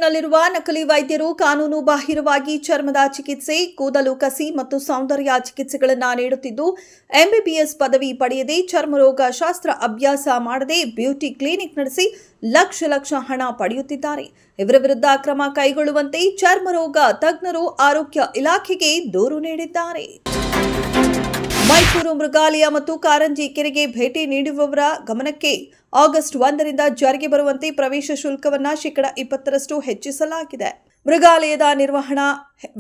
ಬೆಂಗಳೂರಿನಲ್ಲಿರುವ ನಕಲಿ ವೈದ್ಯರು ಕಾನೂನು ಬಾಹಿರವಾಗಿ ಚರ್ಮದ ಚಿಕಿತ್ಸೆ, ಕೂದಲು ಕಸಿ ಮತ್ತು ಸೌಂದರ್ಯ ಚಿಕಿತ್ಸೆಗಳನ್ನು ನೀಡುತ್ತಿದ್ದು, ಎಂಬಿಬಿಎಸ್ ಪದವಿ ಪಡೆಯದೆ ಚರ್ಮರೋಗ ಶಾಸ್ತ್ರ ಅಭ್ಯಾಸ ಮಾಡದೆ ಬ್ಯೂಟಿ ಕ್ಲಿನಿಕ್ ನಡೆಸಿ ಲಕ್ಷ ಹಣ ಪಡೆಯುತ್ತಿದ್ದಾರೆ. ಇವರ ವಿರುದ್ಧ ಕ್ರಮ ಕೈಗೊಳ್ಳುವಂತೆ ಚರ್ಮರೋಗ ತಜ್ಞರು ಆರೋಗ್ಯ ಇಲಾಖೆಗೆ ದೂರು ನೀಡಿದ್ದಾರೆ. ಮೈಸೂರು ಮೃಗಾಲಯ ಮತ್ತು ಕಾರಂಜಿ ಕೆರೆಗೆ ಭೇಟಿ ನೀಡುವವರ ಗಮನಕ್ಕೆ ಆಗಸ್ಟ್ 1ರಿಂದ ಜಾರಿಗೆ ಬರುವಂತೆ ಪ್ರವೇಶ ಶುಲ್ಕವನ್ನು 20% ಹೆಚ್ಚಿಸಲಾಗಿದೆ. ಮೃಗಾಲಯದ ನಿರ್ವಹಣಾ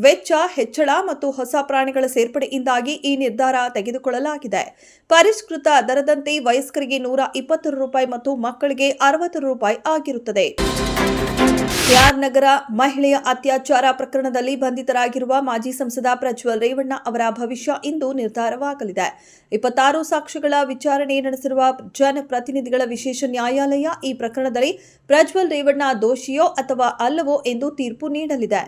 ವೆಚ್ಚ ಹೆಚ್ಚಳ ಮತ್ತು ಹೊಸ ಪ್ರಾಣಿಗಳ ಸೇರ್ಪಡೆಯಿಂದಾಗಿ ಈ ನಿರ್ಧಾರ ತೆಗೆದುಕೊಳ್ಳಲಾಗಿದೆ. ಪರಿಷ್ಕೃತ ದರದಂತೆ ವಯಸ್ಕರಿಗೆ ₹120 ಮತ್ತು ಮಕ್ಕಳಿಗೆ ₹60 ಆಗಿರುತ್ತದೆ. ಕೆಆರ್ ನಗರ ಮಹಿಳೆಯ ಅತ್ಯಾಚಾರ ಪ್ರಕರಣದಲ್ಲಿ ಬಂಧಿತರಾಗಿರುವ ಮಾಜಿ ಸಂಸದ ಪ್ರಜ್ವಲ್ ರೇವಣ್ಣ ಅವರ ಭವಿಷ್ಯ ಇಂದು ನಿರ್ಧಾರವಾಗಲಿದೆ. 26 ಸಾಕ್ಷಿಗಳ ವಿಚಾರಣೆ ನಡೆಸಿರುವ ಜನಪ್ರತಿನಿಧಿಗಳ ವಿಶೇಷ ನ್ಯಾಯಾಲಯ ಈ ಪ್ರಕರಣದಲ್ಲಿ ಪ್ರಜ್ವಲ್ ರೇವಣ್ಣ ದೋಷಿಯೋ ಅಥವಾ ಅಲ್ಲವೋ ಎಂದು ತೀರ್ಪು ನೀಡಲಿದೆ.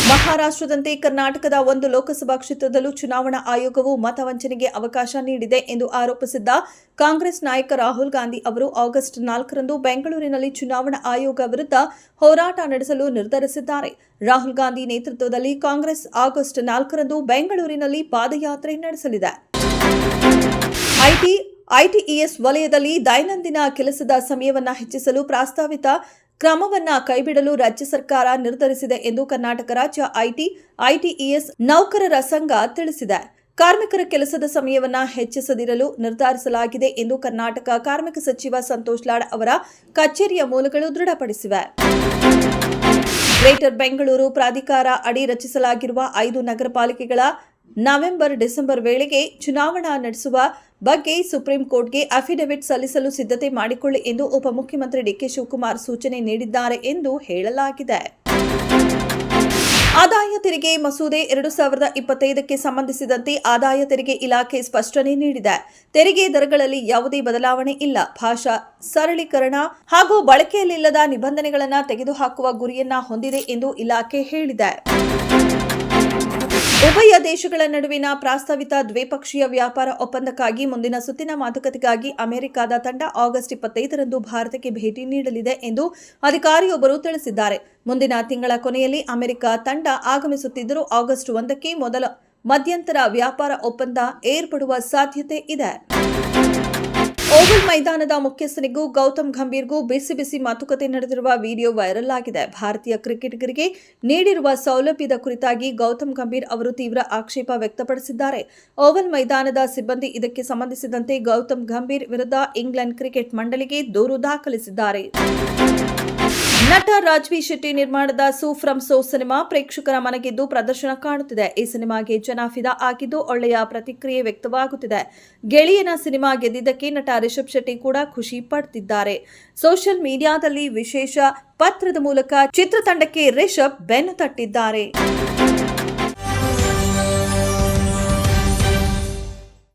ಮಹಾರಾಷ್ಟ್ರದಂತೆ ಕರ್ನಾಟಕದ ಒಂದು ಲೋಕಸಭಾ ಕ್ಷೇತ್ರದಲ್ಲೂ ಚುನಾವಣಾ ಆಯೋಗವು ಮತ ವಂಚನೆಗೆ ಅವಕಾಶ ನೀಡಿದೆ ಎಂದು ಆರೋಪಿಸಿದ್ದ ಕಾಂಗ್ರೆಸ್ ನಾಯಕ ರಾಹುಲ್ ಗಾಂಧಿ ಅವರು ಆಗಸ್ಟ್ 4ರಂದು ಬೆಂಗಳೂರಿನಲ್ಲಿ ಚುನಾವಣಾ ಆಯೋಗ ವಿರುದ್ಧ ಹೋರಾಟ ನಡೆಸಲು ನಿರ್ಧರಿಸಿದ್ದಾರೆ. ರಾಹುಲ್ ಗಾಂಧಿ ನೇತೃತ್ವದಲ್ಲಿ ಕಾಂಗ್ರೆಸ್ ಆಗಸ್ಟ್ 4ರಂದು ಬೆಂಗಳೂರಿನಲ್ಲಿ ಪಾದಯಾತ್ರೆ ನಡೆಸಲಿದೆ. ಐಟಿಇಎಸ್ ವಲಯದಲ್ಲಿ ದೈನಂದಿನ ಕೆಲಸದ ಸಮಯವನ್ನು ಹೆಚ್ಚಿಸಲು ಪ್ರಸ್ತಾವಿತ ಕ್ರಮವನ್ನು ಕೈಬಿಡಲು ರಾಜ್ಯ ಸರ್ಕಾರ ನಿರ್ಧರಿಸಿದೆ ಎಂದು ಕರ್ನಾಟಕ ರಾಜ್ಯ ಐಟಿಇಎಸ್ ನೌಕರರ ಸಂಘ ತಿಳಿಸಿದೆ. ಕಾರ್ಮಿಕರ ಕೆಲಸದ ಸಮಯವನ್ನು ಹೆಚ್ಚಿಸದಿರಲು ನಿರ್ಧರಿಸಲಾಗಿದೆ ಎಂದು ಕರ್ನಾಟಕ ಕಾರ್ಮಿಕ ಸಚಿವ ಸಂತೋಷ್ ಲಾಡ್ ಅವರ ಕಚೇರಿಯ ಮೂಲಗಳು ದೃಢಪಡಿಸಿವೆ. ಗ್ರೇಟರ್ ಬೆಂಗಳೂರು ಪ್ರಾಧಿಕಾರ ಅಡಿ ರಚಿಸಲಾಗಿರುವ 5 ನಗರ ಪಾಲಿಕೆಗಳ ನವೆಂಬರ್-ಡಿಸೆಂಬರ್ ವೇಳೆಗೆ ಚುನಾವಣಾ ನಡೆಸುವ ಬಗ್ಗೆ ಸುಪ್ರೀಂ ಕೋರ್ಟ್ಗೆ ಅಫಿಡವಿಟ್ ಸಲ್ಲಿಸಲು ಸಿದ್ಧತೆ ಮಾಡಿಕೊಳ್ಳಿ ಎಂದು ಉಪಮುಖ್ಯಮಂತ್ರಿ ಡಿಕೆ ಶಿವಕುಮಾರ್ ಸೂಚನೆ ನೀಡಿದ್ದಾರೆ ಎಂದು ಹೇಳಲಾಗಿದೆ. ಆದಾಯ ತೆರಿಗೆ ಮಸೂದೆ 2025ಕ್ಕೆ ಸಂಬಂಧಿಸಿದಂತೆ ಆದಾಯ ತೆರಿಗೆ ಇಲಾಖೆ ಸ್ಪಷ್ಟನೆ ನೀಡಿದೆ. ತೆರಿಗೆ ದರಗಳಲ್ಲಿ ಯಾವುದೇ ಬದಲಾವಣೆ ಇಲ್ಲ. ಭಾಷಾ ಸರಳೀಕರಣ ಹಾಗೂ ಬಳಕೆಯಲ್ಲಿಲ್ಲದ ನಿಬಂಧನೆಗಳನ್ನು ತೆಗೆದುಹಾಕುವ ಗುರಿಯನ್ನ ಹೊಂದಿದೆ ಎಂದು ಇಲಾಖೆ ಹೇಳಿದೆ. ಉಭಯ ದೇಶಗಳ ನಡುವಿನ ಪ್ರಸ್ತಾವಿತ ದ್ವಿಪಕ್ಷೀಯ ವ್ಯಾಪಾರ ಒಪ್ಪಂದಕ್ಕಾಗಿ ಮುಂದಿನ ಸುತ್ತಿನ ಮಾತುಕತೆಗಾಗಿ ಅಮೆರಿಕದ ತಂಡ ಆಗಸ್ಟ್ 25ರಂದು ಭಾರತಕ್ಕೆ ಭೇಟಿ ನೀಡಲಿದೆ ಎಂದು ಅಧಿಕಾರಿಯೊಬ್ಬರು ತಿಳಿಸಿದ್ದಾರೆ. ಮುಂದಿನ ತಿಂಗಳ ಕೊನೆಯಲ್ಲಿ ಅಮೆರಿಕ ತಂಡ ಆಗಮಿಸುತ್ತಿದ್ದರೂ ಆಗಸ್ಟ್ 1ಕ್ಕೆ ಮೊದಲ ಮಧ್ಯಂತರ ವ್ಯಾಪಾರ ಒಪ್ಪಂದ ಏರ್ಪಡುವ ಸಾಧ್ಯತೆ ಇದೆ. ಓವಲ್ ಮೈದಾನದ ಮುಖ್ಯಸ್ಥನಿಗೂ ಗೌತಮ್ ಗಂಭೀರ್ಗೂ ಬಿಸಿ ಮಾತುಕತೆ ನಡೆದಿರುವ ವಿಡಿಯೋ ವೈರಲ್ ಆಗಿದೆ. ಭಾರತೀಯ ಕ್ರಿಕೆಟಿಗರಿಗೆ ನೀಡಿರುವ ಸೌಲಭ್ಯದ ಕುರಿತಾಗಿ ಗೌತಮ್ ಗಂಭೀರ್ ಅವರು ತೀವ್ರ ಆಕ್ಷೇಪ ವ್ಯಕ್ತಪಡಿಸಿದ್ದಾರೆ. ಓವಲ್ ಮೈದಾನದ ಸಿಬ್ಬಂದಿ ಇದಕ್ಕೆ ಸಂಬಂಧಿಸಿದಂತೆ ಗೌತಮ್ ಗಂಭೀರ್ ವಿರುದ್ಧ ಇಂಗ್ಲೆಂಡ್ ಕ್ರಿಕೆಟ್ ಮಂಡಳಿಗೆ ದೂರು ದಾಖಲಿಸಿದ್ದಾರೆ. ನಟ ರಾಜ್ವೀರ್ ಶೆಟ್ಟಿ ನಿರ್ಮಾಣದ ಸೂ ಫ್ರಮ್ ಸೋ ಸಿನಿಮಾ ಪ್ರೇಕ್ಷಕರ ಮನಗೆದ್ದು ಪ್ರದರ್ಶನ ಕಾಣುತ್ತಿದೆ. ಈ ಸಿನಿಮಾಗೆ ಜನ ಫಿದಾ ಆಗಿದ್ದು ಒಳ್ಳೆಯ ಪ್ರತಿಕ್ರಿಯೆ ವ್ಯಕ್ತವಾಗುತ್ತಿದೆ. ಗೆಳೆಯನ ಸಿನಿಮಾ ಗೆದ್ದಿದ್ದಕ್ಕೆ ನಟ ರಿಷಬ್ ಶೆಟ್ಟಿ ಕೂಡ ಖುಷಿ ಪಡ್ತಿದ್ದಾರೆ. ಸೋಷಿಯಲ್ ಮೀಡಿಯಾದಲ್ಲಿ ವಿಶೇಷ ಪತ್ರದ ಮೂಲಕ ಚಿತ್ರತಂಡಕ್ಕೆ ರಿಷಬ್ ಬೆನ್ನು ತಟ್ಟಿದ್ದಾರೆ.